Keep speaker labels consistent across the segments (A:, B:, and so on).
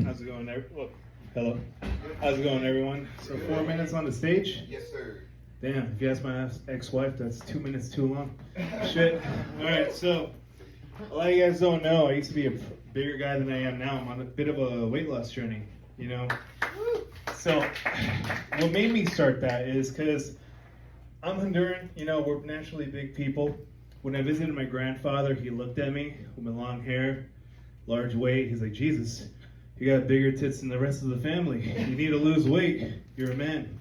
A: How's it going, hello. How's it going, everyone? So 4 minutes on the stage?
B: Yes, sir.
A: Damn, if you ask my ex-wife, that's 2 minutes too long. Shit. All right, so a lot of you guys don't know, I used to be a bigger guy than I am now. I'm on a bit of a weight loss journey, you know? So what made me start that is because I'm Honduran, you know, we're naturally big people. When I visited my grandfather, he looked at me with my long hair, large weight. He's like, Jesus, you got bigger tits than the rest of the family. You need to lose weight. You're a man.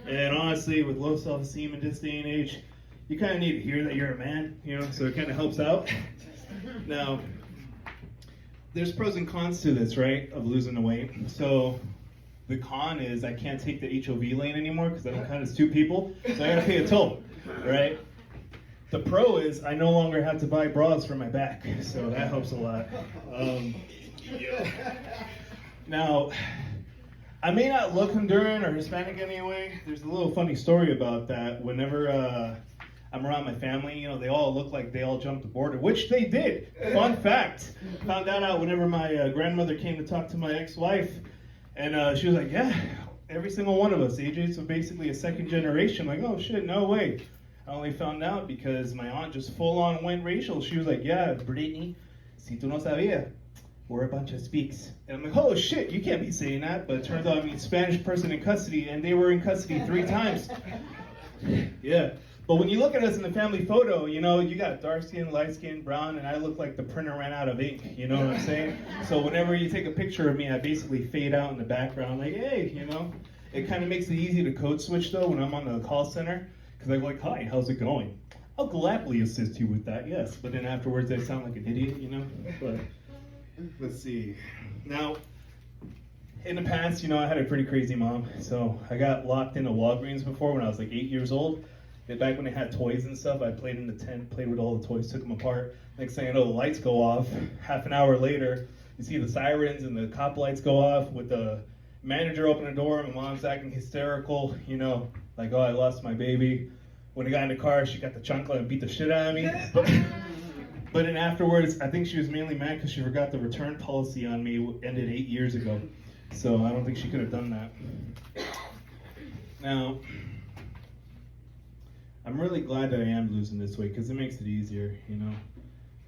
A: And honestly, with low self-esteem in this day and age, you kind of need to hear that you're a man, you know, so it kind of helps out. Now, there's pros and cons to this, right, of losing the weight. So the con is I can't take the HOV lane anymore because I don't count as two people, so I gotta pay a toll, right? The pro is I no longer have to buy bras for my back, so that helps a lot. Now, I may not look Honduran or Hispanic anyway. There's a little funny story about that. Whenever I'm around my family, you know, they all look like they all jumped the border, which they did. Fun fact. Found that out whenever my grandmother came to talk to my ex-wife, and she was like, yeah, every single one of us. AJ's basically a second generation. Like, oh shit, no way. I only found out because my aunt just full on went racial. She was like, yeah, Brittany, si tú no sabías, we're a bunch of speaks. And I'm like, oh shit, you can't be saying that. But it turns out I mean Spanish person in custody, and they were in custody 3 times. Yeah. But when you look at us in the family photo, you know, you got dark skin, light skin, brown, and I look like the printer ran out of ink, you know what I'm saying? So whenever you take a picture of me, I basically fade out in the background, like, hey, you know? It kind of makes it easy to code switch, though, when I'm on the call center, because I'm like, hi, how's it going? I'll gladly assist you with that, yes. But then afterwards, I sound like an idiot, you know? But let's see. Now, in the past, you know, I had a pretty crazy mom. So I got locked into Walgreens before when I was like 8 years old. Back when they had toys and stuff, I played in the tent, played with all the toys, took them apart. Next thing I know, the lights go off. Half an hour later, you see the sirens and the cop lights go off with the manager open the door. My mom's acting hysterical, you know, like, oh, I lost my baby. When I got in the car, she got the chancla and beat the shit out of me. But then afterwards, I think she was mainly mad because she forgot the return policy on me ended 8 years ago. So I don't think she could have done that. Now, I'm really glad that I am losing this weight because it makes it easier, you know,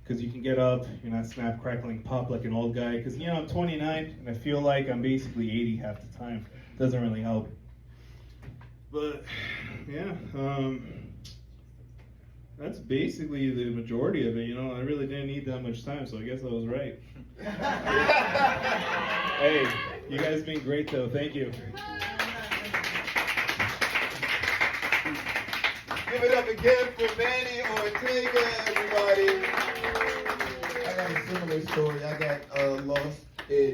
A: because you can get up, you're not snap, crackling, pop like an old guy, because, you know, I'm 29 and I feel like I'm basically 80 half the time. Doesn't really help. But, yeah, that's basically the majority of it, you know. I really didn't need that much time, so I guess I was right. Hey, you guys been great, though. Thank you.
B: Give it up again for Manny Ortega, everybody. I got a similar story. I got lost in